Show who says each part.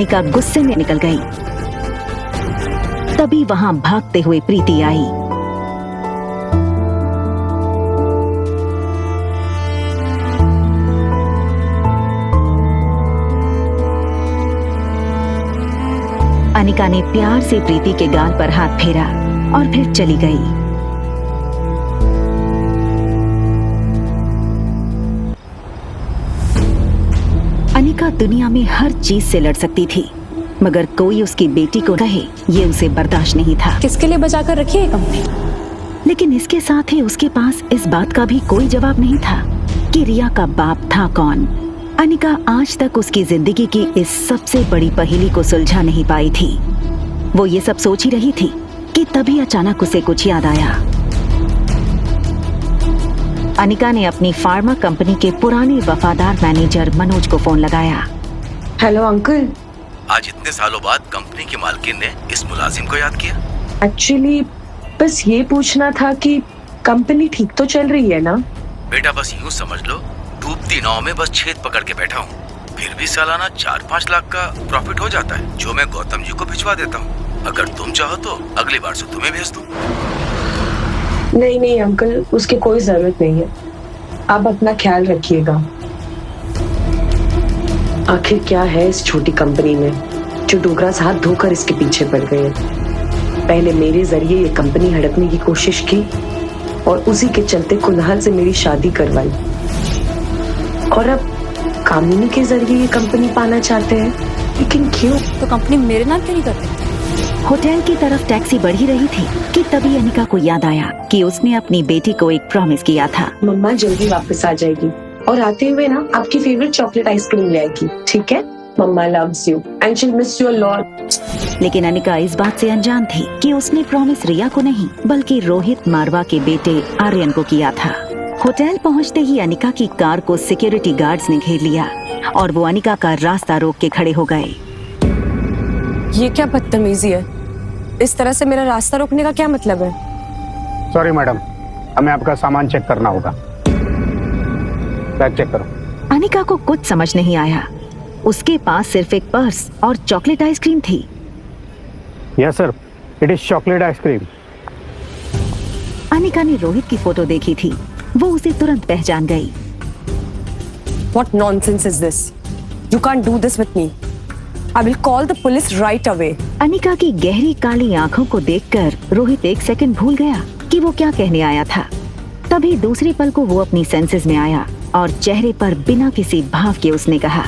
Speaker 1: अनिका गुस्से में निकल गई। तभी वहां भागते हुए प्रीति आई। अनिका ने प्यार से प्रीति के गाल पर हाथ फेरा और फिर चली गई। अनिका दुनिया में हर चीज से लड़ सकती थी, मगर कोई उसकी बेटी को कहे ये उसे बर्दाश्त नहीं था।
Speaker 2: किसके लिए बचा कर रखी है कंपनी?
Speaker 1: लेकिन इसके साथ ही उसके पास इस बात का भी कोई जवाब नहीं था कि रिया का बाप था कौन। अनिका आज तक उसकी जिंदगी की इस सबसे बड़ी पहेली को सुलझा नहीं पाई थी। वो ये सब सोच ही रही थी कि तभी अचानक उसे कुछ याद आया। अनिका ने अपनी फार्मा कंपनी के पुराने वफादार मैनेजर मनोज को फोन लगाया।
Speaker 3: Hello uncle.
Speaker 4: आज इतने सालों बाद कंपनी की मालकिन ने इस मुलाजिम को याद किया?
Speaker 3: एक्चुअली बस ये पूछना था कि कंपनी ठीक तो चल रही है ना?
Speaker 4: बेटा बस यूँ समझ लो, डूबती नाव में बस छेद पकड़ के बैठा हूँ। फिर भी सालाना 4-5 लाख का प्रॉफिट हो जाता है, जो मैं गौतम जी को भिजवा देता हूँ। अगर तुम चाहो तो अगली बार से तुम्हें भेज दूँ।
Speaker 3: नहीं अंकल, उसकी कोई जरूरत नहीं है। आप अपना ख्याल रखिएगा। आखिर क्या है इस छोटी कंपनी में जो डोगरा हाथ धोकर इसके पीछे पड़ गए। पहले मेरे जरिए ये कंपनी हड़पने की कोशिश की और उसी के चलते कुनाल से मेरी शादी करवाई, और अब कामिनी के जरिए ये कंपनी पाना चाहते हैं। लेकिन क्यों?
Speaker 2: तो कंपनी मेरे नाम क्यों नहीं करते?
Speaker 1: होटल की तरफ टैक्सी बढ़ ही रही थी कि तभी अनिका को याद आया कि उसने अपनी बेटी को एक प्रॉमिस किया था।
Speaker 3: मम्मा जल्दी वापस आ जाएगी और आते हुए ना आपकी फेवरेट चॉकलेट आइसक्रीम ले आएगी, ठीक है? Mama loves you and she miss you a lot.
Speaker 1: लेकिन अनिका इस बात से अनजान थी कि उसने प्रॉमिस रिया को नहीं बल्कि रोहित मारवा के बेटे आर्यन को किया था। होटल पहुंचते ही अनिका की कार को सिक्योरिटी गार्ड्स ने घेर लिया और वो अनिका का रास्ता रोक के खड़े हो गए।
Speaker 2: ये क्या बदतमीजी है? इस तरह से मेरा रास्ता रोकने का क्या मतलब है?
Speaker 5: सॉरी मैडम, हमें आपका सामान चेक करना होगा। बैग चेक करो।
Speaker 1: अनिका को कुछ समझ नहीं आया। उसके पास सिर्फ एक पर्स और चॉकलेट आइसक्रीम थी।
Speaker 5: Yes sir, it is chocolate ice cream.
Speaker 1: Anika ने रोहित की फोटो देखी थी, वो उसे तुरंत पहचान गई।
Speaker 2: What nonsense is this? You can't do this with me. I will call the police right away.
Speaker 1: Anika की गहरी काली आंखों को देखकर रोहित एक सेकंड भूल गया कि वो क्या कहने आया था। तभी दूसरे पल को वो अपनी सेंसेस में आया और चेहरे पर बिना किसी भाव के उसने कहा,